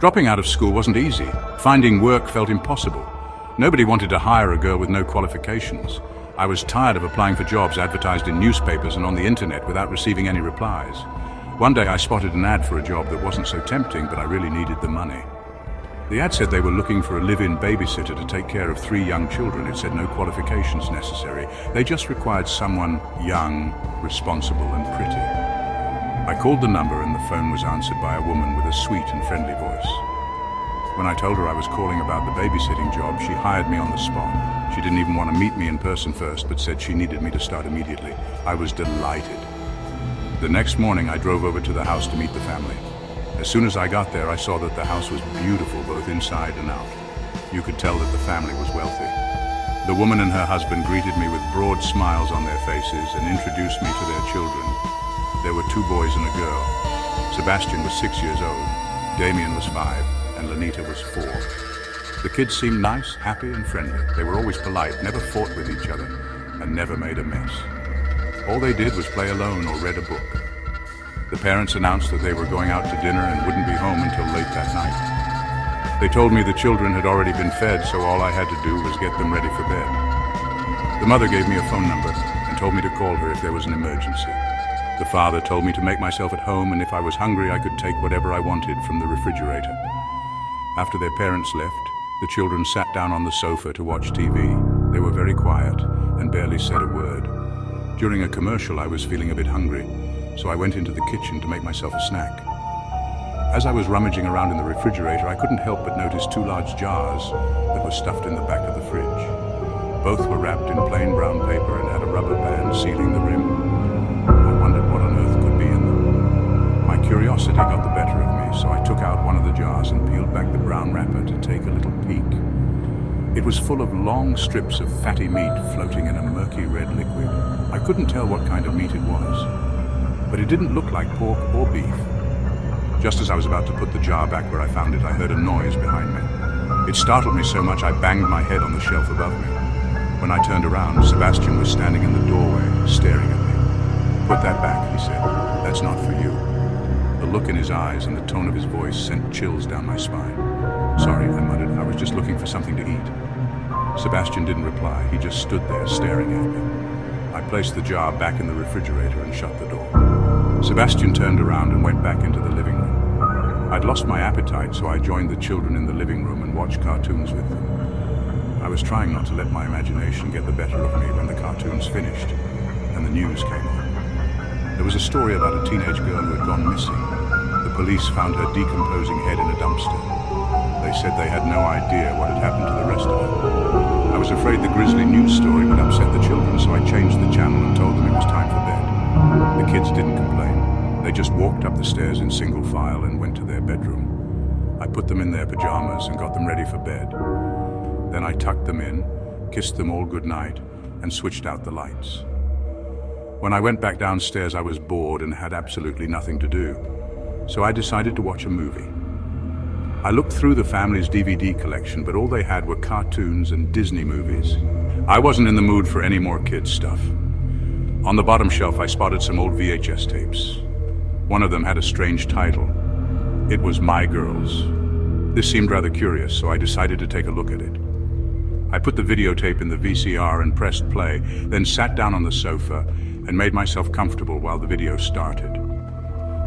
Dropping out of school wasn't easy. Finding work felt impossible. Nobody wanted to hire a girl with no qualifications. I was tired of applying for jobs advertised in newspapers and on the internet without receiving any replies. One day I spotted an ad for a job that wasn't so tempting, but I really needed the money. The ad said they were looking for a live-in babysitter to take care of 3 young children. It said no qualifications necessary. They just required someone young, responsible, and pretty. I called the number and the phone was answered by a woman with a sweet and friendly voice. When I told her I was calling about the babysitting job, she hired me on the spot. She didn't even want to meet me in person first, but said she needed me to start immediately. I was delighted. The next morning, I drove over to the house to meet the family. As soon as I got there, I saw that the house was beautiful, both inside and out. You could tell that the family was wealthy. The woman and her husband greeted me with broad smiles on their faces and introduced me to their children. There were 2 boys and a girl. Sebastian was 6 years old, Damien was 5, and Lenita was 4. The kids seemed nice, happy, and friendly. They were always polite, never fought with each other, and never made a mess. All they did was play alone or read a book. The parents announced that they were going out to dinner and wouldn't be home until late that night. They told me the children had already been fed, so all I had to do was get them ready for bed. The mother gave me a phone number and told me to call her if there was an emergency. The father told me to make myself at home, and if I was hungry, I could take whatever I wanted from the refrigerator. After their parents left, the children sat down on the sofa to watch TV. They were very quiet and barely said a word. During a commercial, I was feeling a bit hungry, so I went into the kitchen to make myself a snack. As I was rummaging around in the refrigerator, I couldn't help but notice 2 large jars that were stuffed in the back of the fridge. Both were wrapped in plain brown paper and had a rubber band sealing the rim. I wondered what on earth could be in them. My curiosity got the better of me, so I took out one of the jars and peeled back the brown wrapper to take a little peek. It was full of long strips of fatty meat floating in a murky red liquid. I couldn't tell what kind of meat it was, but it didn't look like pork or beef. Just as I was about to put the jar back where I found it, I heard a noise behind me. It startled me so much I banged my head on the shelf above me. When I turned around, Sebastian was standing in the doorway, staring at me. "Put that back," he said. "That's not for you." The look in his eyes and the tone of his voice sent chills down my spine. "Sorry," I muttered. "I was just looking for something to eat." Sebastian didn't reply. He just stood there, staring at me. I placed the jar back in the refrigerator and shut the door. Sebastian turned around and went back into the living room. I'd lost my appetite, so I joined the children in the living room and watched cartoons with them. I was trying not to let my imagination get the better of me when the cartoons finished and the news came on. There was a story about a teenage girl who had gone missing. The police found her decomposing head in a dumpster. They said they had no idea what had happened to the rest of her. I was afraid the grisly news story would upset the children, so I changed the channel and told them it was time for bed. The kids didn't complain. They just walked up the stairs in single file and went to their bedroom. I put them in their pajamas and got them ready for bed. Then I tucked them in, kissed them all good night, and switched out the lights. When I went back downstairs, I was bored and had absolutely nothing to do, so I decided to watch a movie. I looked through the family's DVD collection, but all they had were cartoons and Disney movies. I wasn't in the mood for any more kids' stuff. On the bottom shelf, I spotted some old VHS tapes. One of them had a strange title. It was My Girls. This seemed rather curious, so I decided to take a look at it. I put the videotape in the VCR and pressed play, then sat down on the sofa and made myself comfortable while the video started.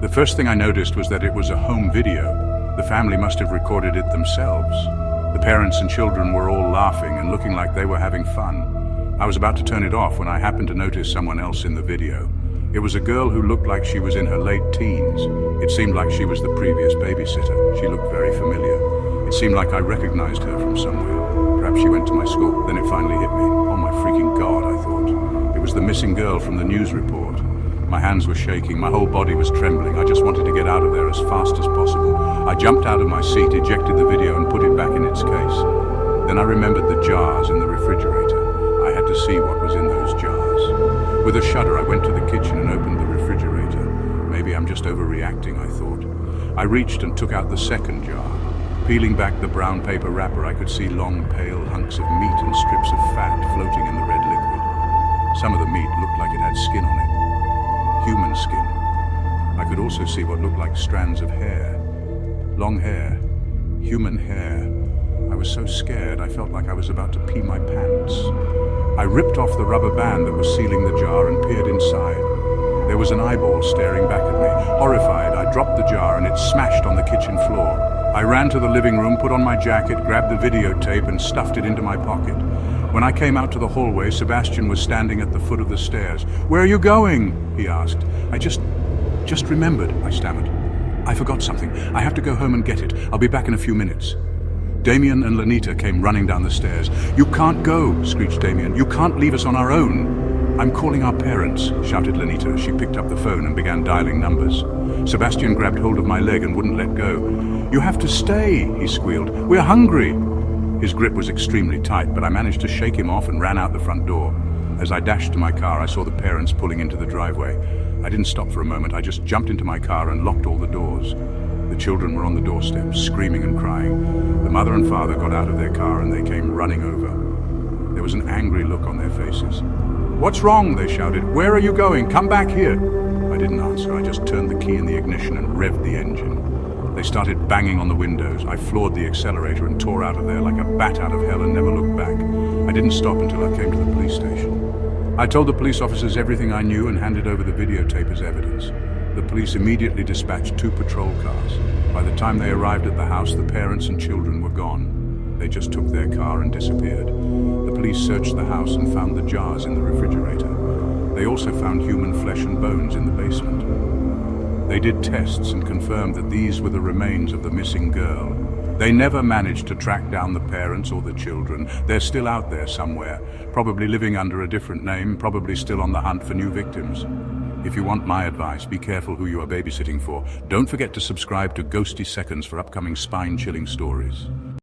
The first thing I noticed was that it was a home video. The family must have recorded it themselves. The parents and children were all laughing and looking like they were having fun. I was about to turn it off when I happened to notice someone else in the video. It was a girl who looked like she was in her late teens. It seemed like she was the previous babysitter. She looked very familiar. It seemed like I recognized her from somewhere. Perhaps she went to my school. Then it finally hit me. Oh my freaking God, I thought. It was the missing girl from the news report. My hands were shaking, my whole body was trembling. I just wanted to get out of there as fast as possible. I jumped out of my seat, ejected the video, and put it back in its case. Then I remembered the jars in the refrigerator. I had to see what was in those jars. With a shudder, I went to the kitchen and opened the refrigerator. Maybe I'm just overreacting, I thought. I reached and took out the second jar. Peeling back the brown paper wrapper, I could see long, pale hunks of meat and strips of fat floating in the red liquid. Some of the meat looked like it had skin on it. Human skin. I could also see what looked like strands of hair. Long hair, Human hair. I was so scared I felt like I was about to pee my pants. I ripped off the rubber band that was sealing the jar and peered inside. There was an eyeball staring back at me. Horrified, I dropped the jar and it smashed on the kitchen floor. I ran to the living room, put on my jacket, grabbed the videotape and stuffed it into my pocket. When I came out to the hallway, Sebastian was standing at the foot of the stairs. "Where are you going?" he asked. I just remembered," I stammered. "I forgot something. I have to go home and get it. I'll be back in a few minutes." Damien and Lenita came running down the stairs. "You can't go," screeched Damien. "You can't leave us on our own." "I'm calling our parents," shouted Lenita. She picked up the phone and began dialing numbers. Sebastian grabbed hold of my leg and wouldn't let go. "You have to stay," he squealed. "We're hungry." His grip was extremely tight, but I managed to shake him off and ran out the front door. As I dashed to my car, I saw the parents pulling into the driveway. I didn't stop for a moment. I just jumped into my car and locked all the doors. The children were on the doorstep, screaming and crying. The mother and father got out of their car and they came running over. There was an angry look on their faces. "What's wrong?" they shouted. "Where are you going? Come back here." I didn't answer. I just turned the key in the ignition and revved the engine. They started banging on the windows. I floored the accelerator and tore out of there like a bat out of hell and never looked back. I didn't stop until I came to the police station. I told the police officers everything I knew and handed over the videotape as evidence. The police immediately dispatched 2 patrol cars. By the time they arrived at the house, the parents and children were gone. They just took their car and disappeared. The police searched the house and found the jars in the refrigerator. They also found human flesh and bones in the basement. They did tests and confirmed that these were the remains of the missing girl. They never managed to track down the parents or the children. They're still out there somewhere, probably living under a different name, probably still on the hunt for new victims. If you want my advice, be careful who you are babysitting for. Don't forget to subscribe to Ghosty Seconds for upcoming spine-chilling stories.